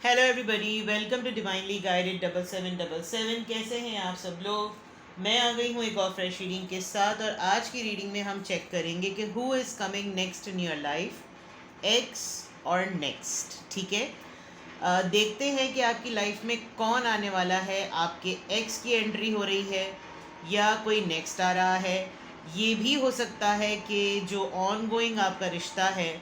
Hello everybody, welcome to divinely guided 7777। कैसे हैं आप सब लोग। मैं आ गई हूँ एक और फ्रेश रीडिंग के साथ, और आज की रीडिंग में हम चेक करेंगे कि who is coming next in your life, x और नेक्स्ट। ठीक है, देखते हैं कि आपकी लाइफ में कौन आने वाला है। आपके एक्स की एंट्री हो रही है या कोई नेक्स्ट आ रहा है। ये भी हो सकता है कि जो ऑन गोइंग आपका रिश्ता है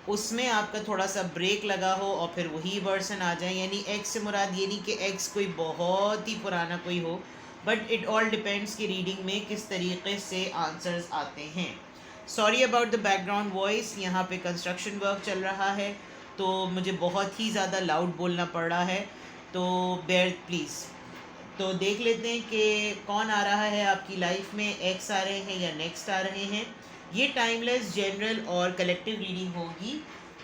उसमें आपका थोड़ा सा ब्रेक लगा हो और फिर वही वर्सन आ जाए। यानी एक्स से मुराद ये नहीं कि एक्स कोई बहुत ही पुराना कोई हो, बट इट ऑल डिपेंड्स कि रीडिंग में किस तरीके से आंसर्स आते हैं। Sorry about the background voice, यहाँ पे कंस्ट्रक्शन वर्क चल रहा है तो मुझे बहुत ही ज़्यादा लाउड बोलना पड़ रहा है, तो बेयर प्लीज़। तो देख लेते हैं कि कौन आ रहा है आपकी लाइफ में, एक्स आ रहे हैं या नेक्स्ट आ रहे हैं। ये टाइमलेस, जनरल और कलेक्टिव रीडिंग होगी।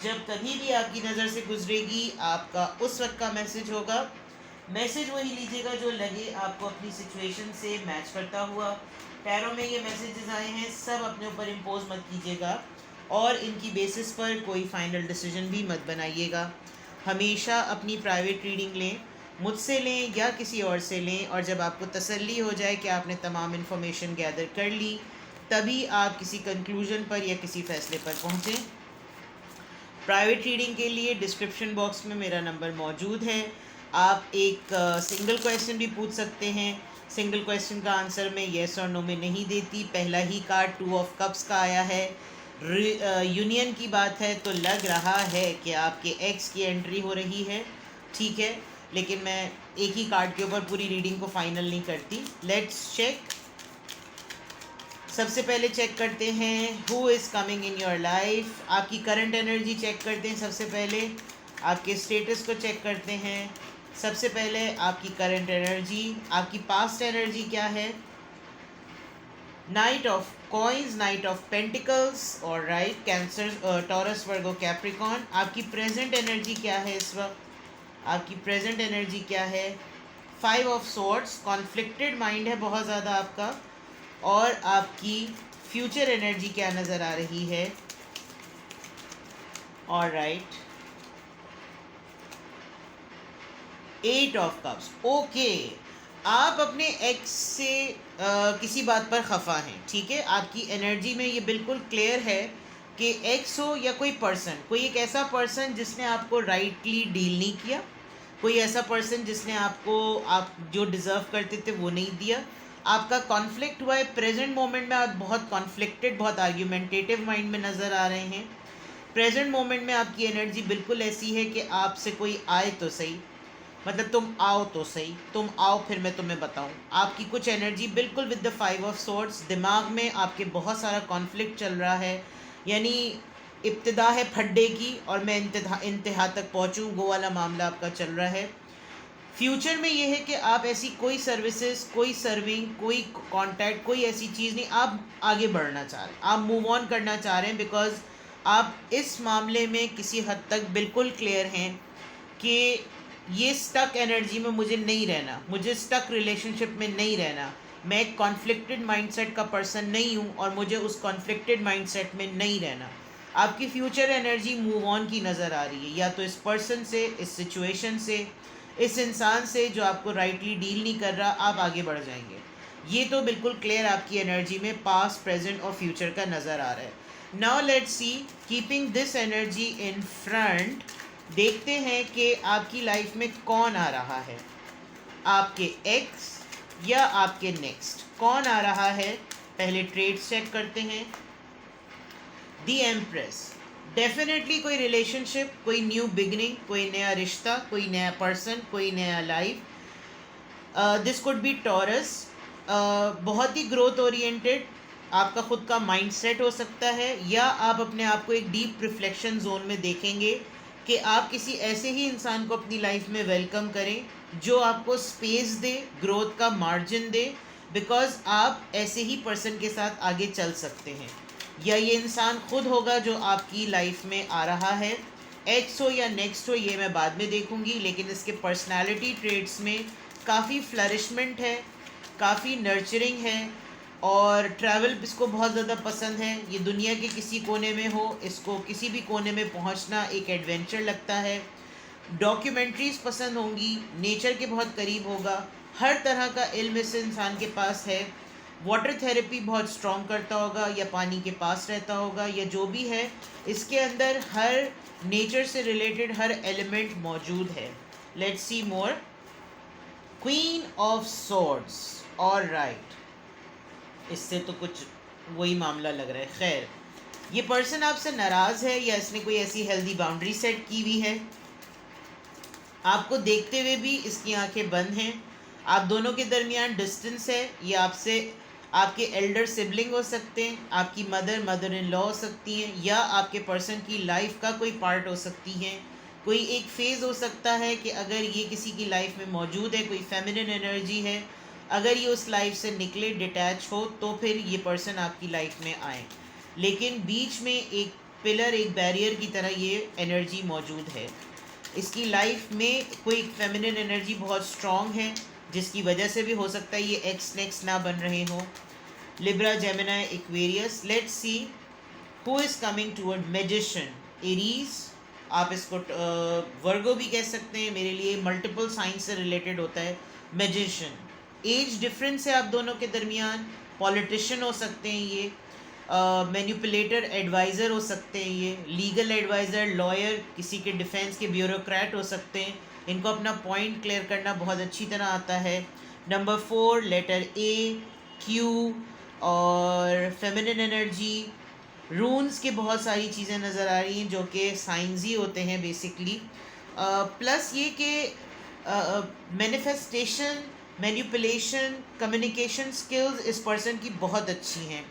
जब कभी भी आपकी नज़र से गुजरेगी आपका उस वक्त का मैसेज होगा। मैसेज वही लीजिएगा जो लगे आपको अपनी सिचुएशन से मैच करता हुआ। टैरो में ये मैसेजेस आए हैं, सब अपने ऊपर इम्पोज मत कीजिएगा और इनकी बेसिस पर कोई फाइनल डिसीजन भी मत बनाइएगा। हमेशा अपनी प्राइवेट रीडिंग लें, मुझसे लें या किसी और से लें, और जब आपको तसल्ली हो जाए कि आपने तमाम इन्फॉर्मेशन गैदर कर ली तभी आप किसी कंक्लूजन पर या किसी फैसले पर पहुँचें। प्राइवेट रीडिंग के लिए डिस्क्रिप्शन बॉक्स में मेरा नंबर मौजूद है। आप एक सिंगल क्वेश्चन भी पूछ सकते हैं। सिंगल क्वेश्चन का आंसर मैं येस और नो में नहीं देती। पहला ही कार्ड 2 ऑफ कप्स का आया है। यूनियन की बात है तो लग रहा है कि आपके एक्स की एंट्री हो रही है। ठीक है, लेकिन मैं एक ही कार्ड के ऊपर पूरी रीडिंग को फाइनल नहीं करती। Let's check. सबसे पहले चेक करते हैं who is coming in your life. आपकी करंट एनर्जी चेक करते हैं। सबसे पहले आपके स्टेटस को चेक करते हैं। सबसे पहले आपकी करंट एनर्जी, आपकी पास्ट एनर्जी क्या है। Night of coins, night of pentacles और राइट, कैंसर, टॉरस, वर्गो, कैप्रिकॉन। आपकी प्रेजेंट एनर्जी क्या है इस वक्त। आपकी प्रेजेंट एनर्जी क्या है। 5 ऑफ सोर्ड्स, कॉन्फ्लिक्टेड माइंड है बहुत ज़्यादा आपका। और आपकी फ्यूचर एनर्जी क्या नज़र आ रही है। और राइट, 8 ऑफ कप्स। ओके, आप अपने एक्स से किसी बात पर खफा हैं। ठीक है, आपकी एनर्जी में ये बिल्कुल क्लियर है कि एक्स हो या कोई पर्सन, कोई एक ऐसा पर्सन जिसने आपको राइटली डील नहीं किया, कोई ऐसा पर्सन जिसने आपको आप जो डिज़र्व करते थे वो नहीं दिया। आपका कॉन्फ्लिक्ट हुआ है। प्रेजेंट मोमेंट में आप बहुत कॉन्फ्लिक्टेड, बहुत आर्ग्यूमेंटेटिव माइंड में नज़र आ रहे हैं। प्रेजेंट मोमेंट में आपकी एनर्जी बिल्कुल ऐसी है कि आपसे कोई आए तो सही, मतलब तुम आओ तो सही, तुम आओ फिर मैं तुम्हें बताऊं। आपकी कुछ एनर्जी बिल्कुल विद द 5 ऑफ सोर्ड्स, दिमाग में आपके बहुत सारा कॉन्फ्लिक्ट चल रहा है। यानी इब्तिदा है फड्डे की और मैं इंतहा तक पहुंचूं, वो वाला मामला आपका चल रहा है। फ्यूचर में ये है कि आप ऐसी कोई सर्विसेज, कोई सर्विंग, कोई कांटेक्ट, कोई ऐसी चीज़ नहीं, आप आगे बढ़ना चाह रहे हैं, आप मूव ऑन करना चाह रहे हैं। बिकॉज आप इस मामले में किसी हद तक बिल्कुल क्लियर हैं कि ये स्टक एनर्जी में मुझे नहीं रहना, मुझे स्टक रिलेशनशिप में नहीं रहना। मैं एक कॉन्फ्लिक्टेड माइंडसेट का पर्सन नहीं हूँ और मुझे उस कॉन्फ्लिक्टेड माइंडसेट में नहीं रहना। आपकी फ्यूचर एनर्जी मूव ऑन की नज़र आ रही है, या तो इस पर्सन से, इस सिचुएशन से, इस इंसान से जो आपको राइटली डील नहीं कर रहा, आप आगे बढ़ जाएंगे। ये तो बिल्कुल क्लियर आपकी एनर्जी में पास्ट, प्रेजेंट और फ्यूचर का नज़र आ रहा है। Now let's see, keeping this energy in front, देखते हैं कि आपकी लाइफ में कौन आ रहा है। आपके एक्स या आपके नेक्स्ट, कौन आ रहा है। पहले ट्रेड्स चेक करते हैं। द एम्प्रेस, डेफिनेटली कोई रिलेशनशिप, कोई न्यू बिगनिंग, कोई नया रिश्ता, कोई नया पर्सन, कोई नया life. This could be taurus. बहुत ही ग्रोथ ओरिएंटेड आपका खुद का माइंडसेट हो सकता है, या आप अपने आप को एक डीप रिफ्लेक्शन जोन में देखेंगे कि आप किसी ऐसे ही इंसान को अपनी लाइफ में वेलकम करें जो आपको स्पेस दे, ग्रोथ का मार्जिन दे। बिकॉज आप ऐसे ही पर्सन के साथ आगे चल सकते हैं, या ये इंसान खुद होगा जो आपकी लाइफ में आ रहा है। एक्स हो या नेक्स्ट हो ये मैं बाद में देखूंगी, लेकिन इसके पर्सनालिटी ट्रेड्स में काफ़ी फ्लरिशमेंट है, काफ़ी नर्चरिंग है, और ट्रैवल इसको बहुत ज़्यादा पसंद है। ये दुनिया के किसी कोने में हो, इसको किसी भी कोने में पहुंचना एक एडवेंचर लगता है। डॉक्यूमेंट्रीज पसंद होंगी, नेचर के बहुत करीब होगा, हर तरह का इल्म इस इंसान के पास है, वाटर थेरेपी बहुत स्ट्रॉन्ग करता होगा या पानी के पास रहता होगा या जो भी है, इसके अंदर हर नेचर से रिलेटेड हर एलिमेंट मौजूद है. Let's C more. Queen of swords. Alright, इससे तो कुछ वही मामला लग रहा है. खैर, ये पर्सन आपसे नाराज़ है या इसने कोई ऐसी हेल्दी बाउंड्री सेट की हुई है. आपको देखते हुए भी इसकी आंखें बंद हैं. आप दोनों के दरमियान डिस्टेंस है. ये आपसे आपके एल्डर सिबलिंग हो सकते हैं, आपकी मदर इन लॉ हो सकती हैं, या आपके पर्सन की लाइफ का कोई पार्ट हो सकती हैं. कोई एक फेज़ हो सकता है कि अगर ये किसी की लाइफ में मौजूद है, कोई फेमिनिन एनर्जी है, अगर ये उस लाइफ से निकले, डिटैच हो, तो फिर ये पर्सन आपकी लाइफ में आए. लेकिन बीच में एक पिलर, एक बैरियर की तरह ये एनर्जी मौजूद है. इसकी लाइफ में कोई फेमिनिन एनर्जी बहुत स्ट्रॉन्ग है, जिसकी वजह से भी हो सकता है ये एक्स नेक्स्ट ना बन रहे हो. Libra, Gemini, Aquarius. Let's see who is coming toward. Magician, Aries, आप इसको वर्गो भी कह सकते हैं. मेरे लिए मल्टीपल साइंस से रिलेटेड होता है. मैजिशियन. एज डिफरेंस है आप दोनों के दरमियान. पॉलिटिशियन हो सकते हैं ये, मैनिपुलेटर एडवाइज़र हो सकते हैं ये, लीगल एडवाइज़र, लॉयर, किसी के डिफेंस के ब्यूरोक्रेट हो सकते हैं. इनको अपना पॉइंट क्लियर करना बहुत अच्छी तरह आता है. नंबर 4, लेटर ए, क्यू, और फेमिनिन एनर्जी. रून्स के बहुत सारी चीज़ें नज़र आ रही हैं जो कि साइंस ही होते हैं बेसिकली. प्लस ये कि मैनिफेस्टेशन, मैनिपुलेशन, कम्युनिकेशन स्किल्स इस पर्सन की बहुत अच्छी हैं.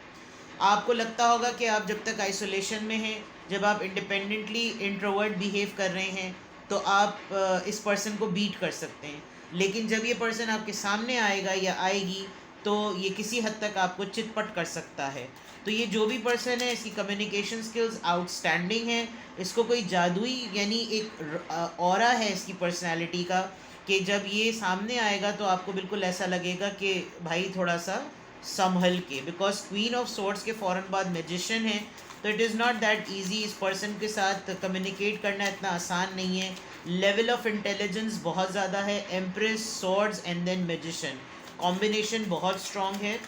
आपको लगता होगा कि आप जब तक आइसोलेशन में हैं, जब आप इंडिपेंडेंटली इंट्रोवर्ट बिहेव कर रहे हैं, तो आप इस पर्सन को बीट कर सकते हैं. लेकिन जब ये पर्सन आपके सामने आएगा या आएगी, तो ये किसी हद तक आपको चितपट कर सकता है. तो ये जो भी पर्सन है, इसकी कम्युनिकेशन स्किल्स आउटस्टैंडिंग है. इसको कोई जादुई यानी एक ऑरा है इसकी पर्सनालिटी का, कि जब ये सामने आएगा तो आपको बिल्कुल ऐसा लगेगा कि भाई थोड़ा सा संभल के. बिकॉज क्वीन ऑफ सोर्ड्स के फ़ौरन बाद मैजिशियन है, तो it is not that easy. इस पर्सन के साथ कम्युनिकेट करना इतना आसान नहीं है. लेवल ऑफ इंटेलिजेंस बहुत ज़्यादा है. Empress, swords and then magician, combination बहुत स्ट्रॉन्ग है.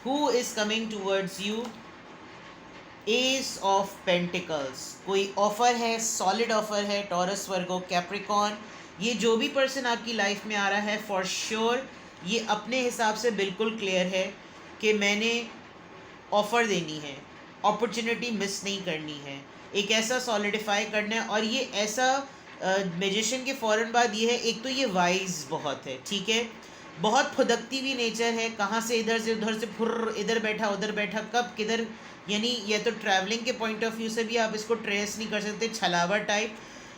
Who is coming towards you. Ace of pentacles. कोई ऑफ़र है, सॉलिड ऑफ़र है. टॉरस, वर्गो, कैप्रिकॉर्न, ये जो भी पर्सन आपकी लाइफ में आ रहा है, फॉर श्योर ये अपने हिसाब से बिल्कुल क्लियर है कि मैंने ऑफ़र देनी है, अपॉर्चुनिटी मिस नहीं करनी है, एक ऐसा सॉलिडिफाई करना है. और ये ऐसा मैजिशियन के फ़ौरन बाद ये है, एक तो ये वाइज बहुत है, ठीक है, बहुत फुदकती हुई नेचर है. कहाँ से इधर से उधर से फुर्र, इधर बैठा उधर बैठा, कब किधर, यानी ये तो ट्रैवलिंग के पॉइंट ऑफ व्यू से भी आप इसको ट्रेस नहीं कर सकते. छलावा टाइप.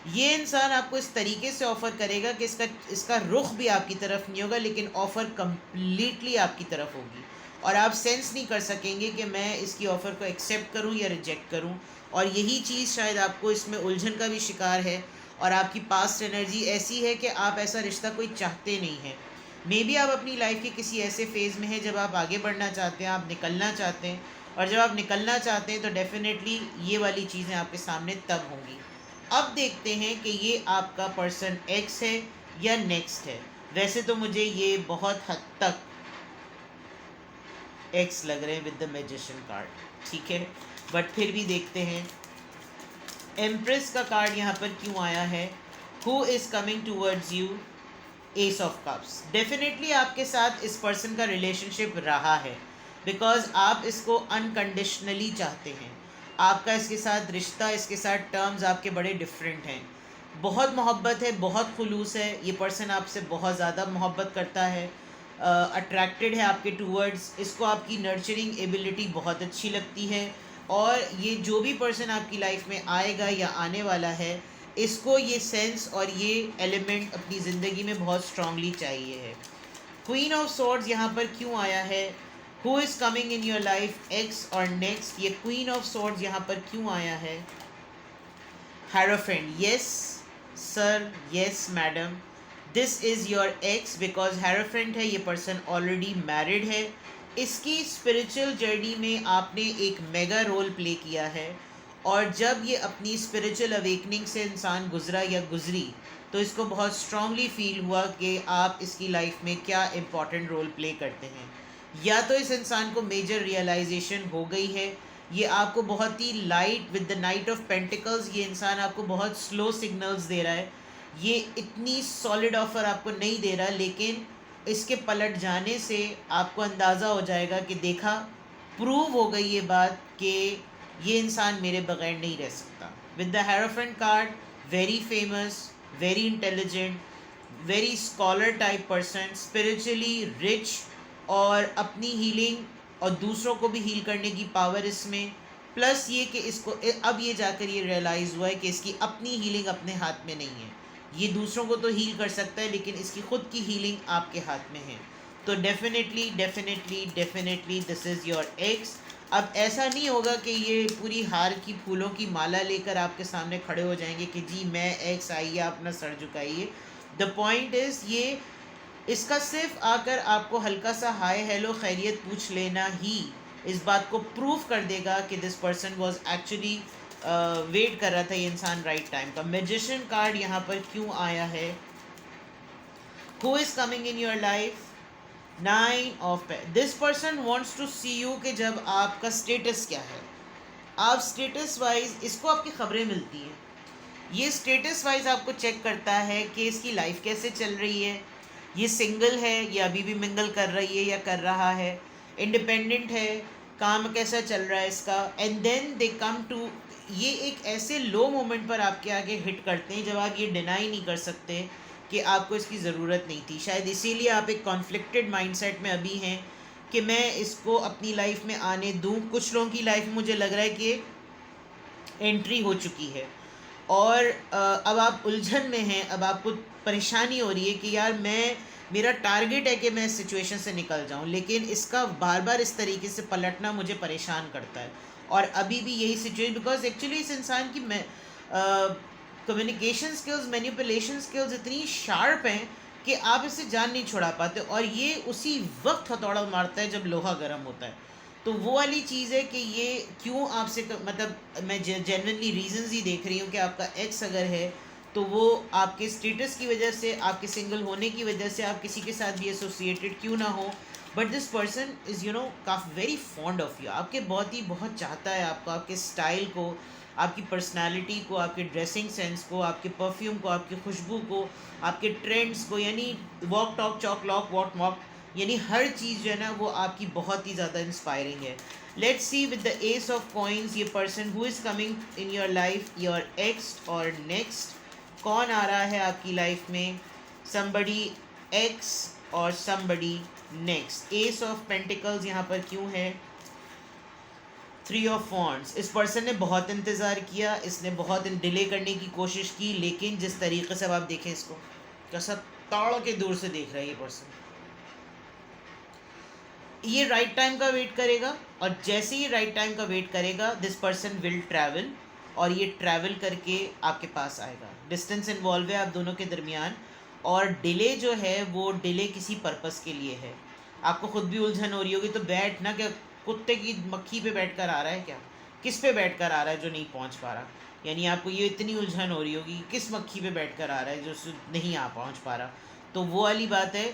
ये इंसान आपको इस तरीके से ऑफ़र करेगा कि इसका रुख भी आपकी तरफ नहीं होगा, लेकिन ऑफ़र कम्प्लीटली आपकी तरफ होगी, और आप सेंस नहीं कर सकेंगे कि मैं इसकी ऑफ़र को एक्सेप्ट करूं या रिजेक्ट करूं. और यही चीज़ शायद आपको इसमें उलझन का भी शिकार है. और आपकी पास्ट एनर्जी ऐसी है कि आप ऐसा रिश्ता कोई चाहते नहीं हैं. मे बी आप अपनी लाइफ के किसी ऐसे फेज़ में हैं जब आप आगे बढ़ना चाहते हैं, आप निकलना चाहते हैं, और जब आप निकलना चाहते हैं तो डेफिनेटली ये वाली चीज़ें आपके सामने तब होंगी. अब देखते हैं कि ये आपका पर्सन एक्स है या नेक्स्ट है. वैसे तो मुझे ये बहुत हद तक एक्स लग रहे हैं विद द मैजिशियन कार्ड, ठीक है, बट फिर भी देखते हैं. एम्प्रेस का कार्ड यहाँ पर क्यों आया है. Who is coming towards you. Ace of cups. Definitely आपके साथ इस पर्सन का रिलेशनशिप रहा है, बिकॉज आप इसको अनकंडीशनली चाहते हैं. आपका इसके साथ रिश्ता, इसके साथ टर्म्स आपके बड़े डिफरेंट हैं. बहुत मोहब्बत है, बहुत खुलूस है. ये पर्सन आपसे बहुत ज़्यादा मोहब्बत करता है, अट्रैक्टेड है आपके टूवर्ड्स. इसको आपकी नर्चरिंग एबिलिटी बहुत अच्छी लगती है. और ये जो भी पर्सन आपकी लाइफ में आएगा या आने वाला है, इसको ये सेंस और ये एलिमेंट अपनी ज़िंदगी में बहुत स्ट्रांगली चाहिए है. क्वीन ऑफ सॉर्ड्स यहाँ पर क्यों आया है. Who is coming in your life, x और नेक्स्ट. ये क्वीन ऑफ सॉर्ड्स यहाँ पर क्यों आया है. Hierophant. Yes sir, yes madam, this is your x. Because hierophant है, ये पर्सन ऑलरेडी मैरिड है. इसकी स्पिरिचुअल जर्नी में आपने एक मेगा रोल प्ले किया है, और जब ये अपनी स्पिरिचुअल अवेकनिंग से इंसान गुजरा या गुजरी तो इसको बहुत स्ट्रांगली फील हुआ कि आप इसकी लाइफ में क्या इम्पोर्टेंट रोल प्ले करते हैं। या तो इस इंसान को मेजर रियलाइजेशन हो गई है, ये आपको बहुत ही light with the knight of pentacles, ये इंसान आपको बहुत स्लो सिग्नल्स दे रहा है, ये इतनी सॉलिड ऑफर आपको नहीं दे रहा, लेकिन इसके पलट जाने से आपको अंदाज़ा हो जाएगा कि देखा, प्रूव हो गई ये बात कि ये इंसान मेरे बगैर नहीं रह सकता। With the hierophant card, very famous, very intelligent, very scholar type person, spiritually rich, और अपनी हीलिंग और दूसरों को भी हील करने की पावर इसमें, प्लस ये कि इसको अब ये जाकर ये रियलाइज़ हुआ है कि इसकी अपनी हीलिंग अपने हाथ में नहीं है। ये दूसरों को तो हील कर सकता है लेकिन इसकी ख़ुद की हीलिंग आपके हाथ में है। तो definitely definitely definitely this is your x. अब ऐसा नहीं होगा कि ये पूरी हार की फूलों की माला लेकर आपके सामने खड़े हो जाएंगे कि जी मैं एक्स, आइए अपना सर झुकाइए। द पॉइंट इज़ ये इसका सिर्फ आकर आपको हल्का सा हाय हेलो खैरियत पूछ लेना ही इस बात को प्रूव कर देगा कि this person was actually wait कर रहा था ये इंसान राइट टाइम का। मैजिशियन कार्ड यहाँ पर क्यों आया है? Who is coming in your life? 9 of this person wants to see you कि जब आपका स्टेटस क्या है, आप स्टेटस वाइज इसको आपकी खबरें मिलती हैं, ये स्टेटस वाइज आपको चेक करता है कि इसकी लाइफ कैसे चल रही है, ये सिंगल है या अभी भी मिंगल कर रही है या कर रहा है, इंडिपेंडेंट है, काम कैसा चल रहा है इसका। And then they come to, ये एक ऐसे लो मोमेंट पर आपके आगे हिट करते हैं जब आप ये डिनाई नहीं कर सकते कि आपको इसकी ज़रूरत नहीं थी। शायद इसीलिए आप एक कॉन्फ्लिक्टेड माइंडसेट में अभी हैं कि मैं इसको अपनी लाइफ में आने दूं। कुछ लोगों की लाइफ में मुझे लग रहा है कि एंट्री हो चुकी है और अब आप उलझन में हैं, अब आपको परेशानी हो रही है कि यार मेरा टारगेट है कि मैं इस सिचुएशन से निकल जाऊं, लेकिन इसका बार बार इस तरीके से पलटना मुझे परेशान करता है। और अभी भी यही सिचुएशन, बिकॉज एक्चुअली इस इंसान की कम्युनिकेशन स्किल्स, मैनिपुलेशन स्किल्स इतनी शार्प हैं कि आप इससे जान नहीं छुड़ा पाते, और ये उसी वक्त हथौड़ा मारता है जब लोहा गर्म होता है। तो वो वाली चीज़ है कि ये क्यों आपसे मतलब मैं जेन्युइनली रीजंस ही देख रही हूँ कि आपका एक्स अगर है तो वो आपके स्टेटस की वजह से, आपके सिंगल होने की वजह से, आप किसी के साथ भी एसोसिएटेड क्यों ना हो, बट दिस पर्सन इज़ काफ़ी वेरी फॉन्ड ऑफ यू, आपके बहुत चाहता है आपको, आपके स्टाइल को, आपकी पर्सनालिटी को, आपके ड्रेसिंग सेंस को, आपके परफ्यूम को, आपकी खुशबू को, आपके ट्रेंड्स को, यानी walk talk chalk lock what walk, यानी हर चीज़ जो है ना वो आपकी बहुत ही ज़्यादा इंस्पायरिंग है। Let's see with the ace of coins, ये person who is coming in your life, your ex और नेक्स्ट, कौन आ रहा है आपकी लाइफ में? समबडी एक्स और somebody next. Ace of pentacles यहाँ पर क्यों है? 3 ऑफ वॉन्ड्स। इस पर्सन ने बहुत इंतज़ार किया, इसने बहुत डिले करने की कोशिश की, लेकिन जिस तरीके से अब आप देखें इसको कैसा ताड़ के दूर से देख रहा है ये पर्सन, ये राइट टाइम का वेट करेगा, और जैसे ही राइट टाइम का वेट करेगा दिस पर्सन विल ट्रैवल, और ये ट्रैवल करके आपके पास आएगा। डिस्टेंस इन्वॉल्व है आप दोनों के दरमियान, और डिले जो है वो डिले किसी पर्पस के लिए है। आपको खुद भी उलझन हो रही होगी, तो बैठ ना, क्या कुत्ते की मक्खी पे बैठ कर आ रहा है क्या? किस पे बैठ कर आ रहा है जो नहीं पहुंच पा रहा? यानी आपको ये इतनी उलझन हो रही होगी किस मक्खी पे बैठ कर आ रहा है जो नहीं आ पहुंच पा रहा। तो वो वाली बात है।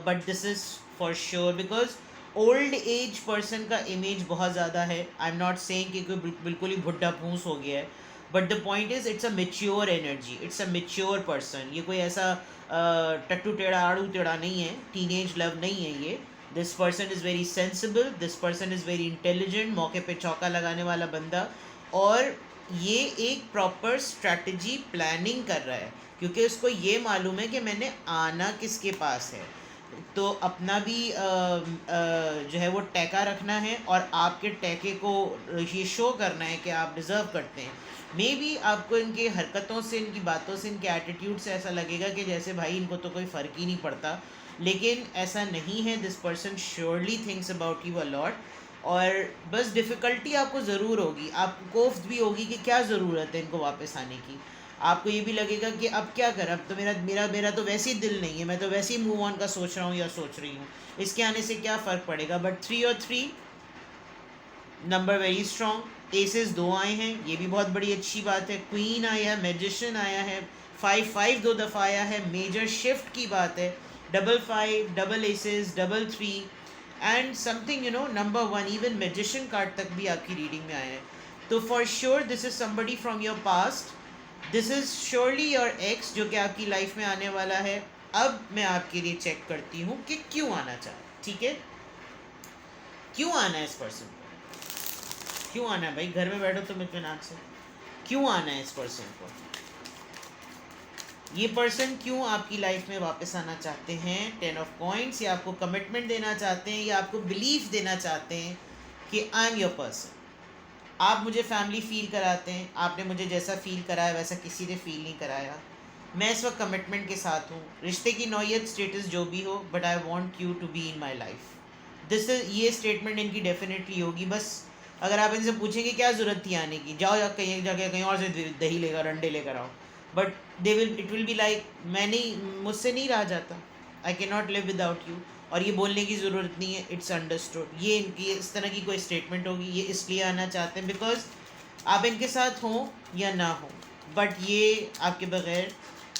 But this is for sure because old age person का इमेज बहुत ज़्यादा है। आई एम नॉट सेइंग कि कोई बिल्कुल ही भुट्टा फूस हो गया है, but the point is it's a mature energy, it's a mature person. ये कोई ऐसा टट्टू टेढ़ा आड़ू टेढ़ा नहीं है, टीनेज लव नहीं है ये। This person is very sensible, this person is very intelligent, मौके पे चौका लगाने वाला बंदा, और ये एक प्रॉपर स्ट्रैटेजी प्लानिंग कर रहा है क्योंकि उसको ये मालूम है कि मैंने आना किसके पास है। तो अपना भी जो है वो टैका रखना है, और आपके टैके को ये शो करना है कि आप डिज़र्व करते हैं। मे बी आपको इनके हरकतों से, इनकी बातों से, इनके एटीट्यूड से ऐसा लगेगा कि जैसे भाई इनको तो कोई फ़र्क ही नहीं पड़ता, लेकिन ऐसा नहीं है। This person surely thinks about you a lot, और बस डिफ़िकल्टी आपको ज़रूर होगी, आपको कोफ्त भी होगी कि क्या ज़रूरत है इनको वापस आने की। आपको ये भी लगेगा कि अब क्या कर, अब तो मेरा मेरा मेरा तो वैसे ही दिल नहीं है, मैं तो वैसे ही मूव ऑन का सोच रहा हूँ या सोच रही हूँ, इसके आने से क्या फ़र्क पड़ेगा। बट 3 और 3 नंबर वेरी स्ट्रॉन्ग, एसेस 2 आए हैं, ये भी बहुत बड़ी अच्छी बात है। क्वीन आया है, मैजिशियन आया है, 5 2 दफ़ा आया है, मेजर शिफ्ट की बात है। 5 double aces, 3 and something number 1, even magician card तक भी आपकी रीडिंग में आया है। तो for sure this is somebody from your past, this is surely your ex जो कि आपकी लाइफ में आने वाला है। अब मैं आपके लिए चेक करती हूँ कि क्यों आना चाहे, ठीक है? क्यों आना है इस पर्सन को, क्यों आना है भाई? घर में बैठो तुम इत्मीनान से, क्यों आना है इस पर्सन को? ये पर्सन क्यों आपकी लाइफ में वापस आना चाहते हैं? 10 ऑफ कॉइंस। या आपको कमिटमेंट देना चाहते हैं, या आपको बिलीफ देना चाहते हैं कि आई एम योर पर्सन। आप मुझे फैमिली फील कराते हैं, आपने मुझे जैसा फील कराया वैसा किसी ने फील नहीं कराया। मैं इस वक्त कमिटमेंट के साथ हूँ, रिश्ते की नौयत स्टेटस जो भी हो, but I want you to be in my life. ये स्टेटमेंट इनकी डेफिनेटली होगी। बस अगर आप इनसे पूछेंगे क्या ज़रूरत थी आने की, जाओ या कहीं जाके कहीं और से दही लेकर अंडे लेकर आओ, but it will be like मुझसे नहीं रहा जाता, I can not live without you, और ये बोलने की ज़रूरत नहीं है, इट्स अंडरस्टूड। ये इनकी इस तरह की कोई स्टेटमेंट होगी। ये इसलिए आना चाहते हैं बिकॉज आप इनके साथ हों या ना हो, बट ये आपके बगैर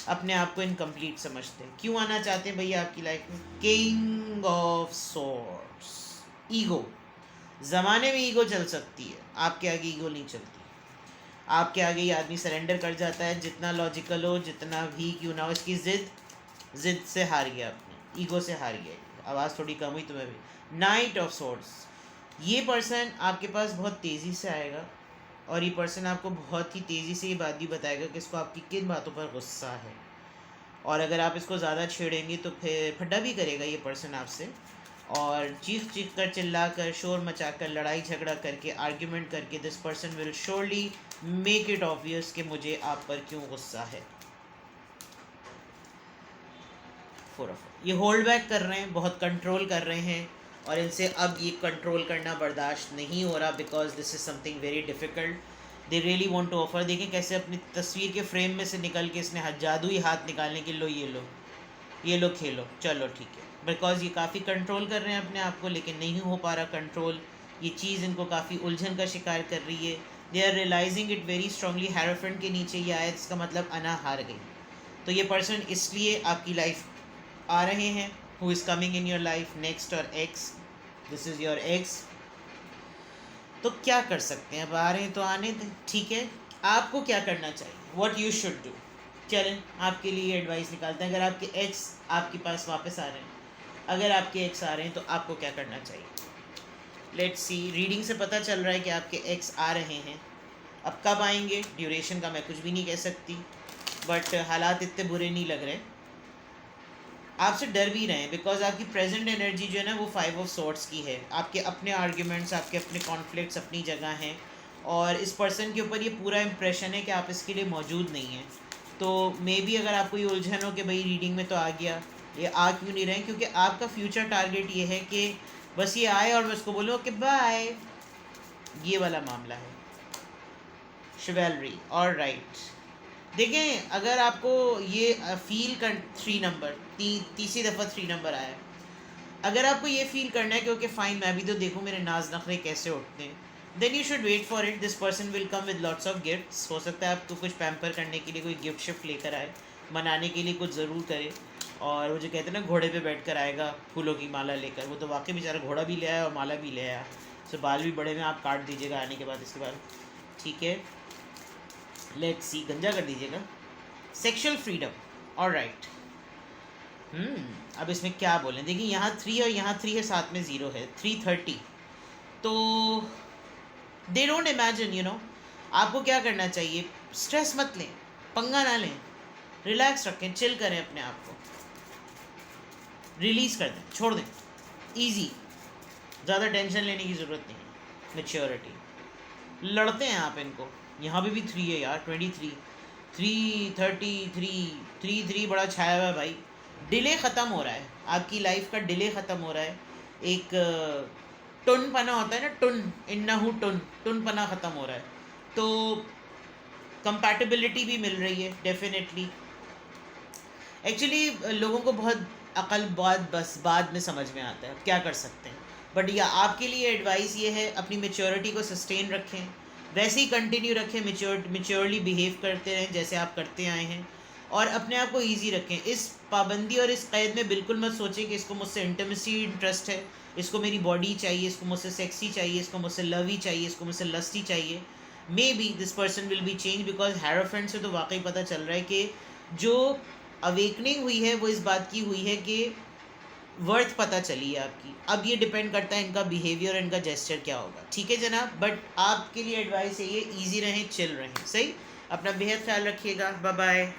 अपने आप को इनकम्प्लीट समझते हैं। क्यों आना चाहते हैं भैया आपकी लाइफ में? King of swords, ego. ज़माने में ईगो चल सकती है, आपके आगे ईगो नहीं चलती। आपके आगे ये आदमी सरेंडर कर जाता है, जितना लॉजिकल हो, जितना भी क्यों ना हो। इसकी ज़िद से हार गया, अपने ईगो से हार गया। आवाज़ थोड़ी कम हुई तुम्हें भी। नाइट ऑफ सॉर्ड्स, ये पर्सन आपके पास बहुत तेज़ी से आएगा, और ये पर्सन आपको बहुत ही तेज़ी से ये बात भी बताएगा कि इसको आपकी किन बातों पर गुस्सा है, और अगर आप इसको ज़्यादा छेड़ेंगे तो फिर फड्डा भी करेगा ये पर्सन आपसे, और चीख कर, चिल्ला कर, शोर मचा कर, लड़ाई झगड़ा करके, आर्ग्यूमेंट करके this person will surely make it obvious कि मुझे आप पर क्यों गुस्सा है। 4 ये होल्ड बैक कर रहे हैं, बहुत कंट्रोल कर रहे हैं, और इनसे अब ये कंट्रोल करना बर्दाश्त नहीं हो रहा, because this is something very difficult. They really want to offer. देखें कैसे अपनी तस्वीर के फ्रेम में से निकल के इसने जादुई हाथ निकालने के, लो ये लो खेलो, चलो ठीक है। बिकॉज ये काफ़ी कंट्रोल कर रहे हैं अपने आप को, लेकिन नहीं हो पा रहा कंट्रोल। ये चीज़ इनको काफ़ी उलझन का शिकार कर रही है। They are realising it very strongly. Hierophant के नीचे ये आया, इसका मतलब अना हार गई। तो ये पर्सन इसलिए आपकी लाइफ आ रहे हैं। Who is coming in your life next, और ex, this is your ex. तो क्या कर सकते हैं? अब आ रहे हैं तो आने दें, ठीक है। आपको क्या करना चाहिए? What you should do. चलें आपके लिए एडवाइस निकालते हैं। अगर आपके एक्स आपके पास वापस आ रहे हैं, अगर आपके एक्स आ रहे हैं, तो आपको क्या करना चाहिए? Let's see. रीडिंग से पता चल रहा है कि आपके एक्स आ रहे हैं। अब कब आएंगे, ड्यूरेशन का मैं कुछ भी नहीं कह सकती, बट हालात इतने बुरे नहीं लग रहे। आपसे डर भी रहे हैं, बिकॉज आपकी प्रेजेंट एनर्जी जो है ना वो 5 ऑफ सॉर्ड्स की है। आपके अपने आर्ग्यूमेंट्स, आपके अपने कॉन्फ्लिक्ट्स अपनी जगह हैं, और इस पर्सन के ऊपर ये पूरा इम्प्रेशन है कि आप इसके लिए मौजूद नहीं हैं। तो मे बी अगर आपको ये उलझन हो कि भाई रीडिंग में तो आ गया, ये आ क्यों नहीं रहे हैं, क्योंकि आपका फ्यूचर टारगेट ये है कि बस ये आए और मैं उसको बोलूँ कि बाय। ये वाला मामला है। शिवेलरी, ऑल राइट। देखें अगर आपको ये फील कर 3 नंबर, तीसरी दफ़ा 3 नंबर आया है, अगर आपको ये फील करना है कि ओके फाइन, मैं भी तो देखूँ मेरे नाज नखरे कैसे उठते हैं, then you should wait for it. This person will come with lots of gifts. हो सकता है आपको कुछ पैम्पर करने के लिए कोई गिफ्ट शिफ्ट लेकर आए, मनाने के लिए कुछ ज़रूर करे। और वो जो कहते हैं ना घोड़े पे बैठ कर आएगा फूलों की माला लेकर, वो तो वाकई बेचारा घोड़ा भी ले आया और माला भी ले आया। सो बाल भी बड़े में आप काट दीजिएगा आने के बाद, इसके बाद ठीक है। लेट्स सी, गंजा कर दीजिएगा। Sexual freedom, alright. अब इसमें क्या बोलें? देखिए यहाँ 3 और यहाँ 3 है, साथ में 0 है, 330। तो दे डोंट इमेजिन, आपको क्या करना चाहिए? स्ट्रेस मत लें, पंगा ना लें, रिलैक्स रखें, चिल करें, अपने आप को रिलीज़ कर दें, छोड़ दें, ईजी। ज़्यादा टेंशन लेने की ज़रूरत नहीं है। मैच्योरिटी। लड़ते हैं आप इनको। यहाँ पे भी 3 है यार, 23, 333, 33 बड़ा छाया हुआ है भाई। डिले ख़त्म हो रहा है, आपकी लाइफ का डिले ख़त्म हो रहा है। एक टुन पना होता है ना, टुन इन्नहु टुन पना ख़त्म हो रहा है। तो कंपैटिबिलिटी भी मिल रही है डेफिनेटली। एक्चुअली लोगों को बहुत अकल बस बाद में समझ में आता है, क्या कर सकते हैं। बट या आपके लिए एडवाइस ये है, अपनी मैच्योरिटी को सस्टेन रखें, वैसे ही कंटिन्यू रखें, मेच्योरली बिहेव करते रहें जैसे आप करते आए हैं, और अपने आप को ईजी रखें। इस पाबंदी और इस कैद में बिल्कुल मत सोचें कि इसको मुझसे इंटमेसी इंटरेस्ट है, इसको मेरी बॉडी चाहिए, इसको मुझसे सेक्सी चाहिए, इसको मुझसे लव ही चाहिए, इसको मुझसे लस्टी चाहिए। May be this person will be change, because hierophant से तो वाकई पता चल रहा है कि जो अवेकनिंग हुई है वो इस बात की हुई है कि वर्थ पता चली है आपकी। अब ये डिपेंड करता है इनका बिहेवियर, इनका जेस्चर क्या होगा। ठीक है जनाब, बट आपके लिए एडवाइस है ये, ईजी रहें, चिल रहें, सही। अपना बेहद ख्याल रखिएगा, बाय बाय।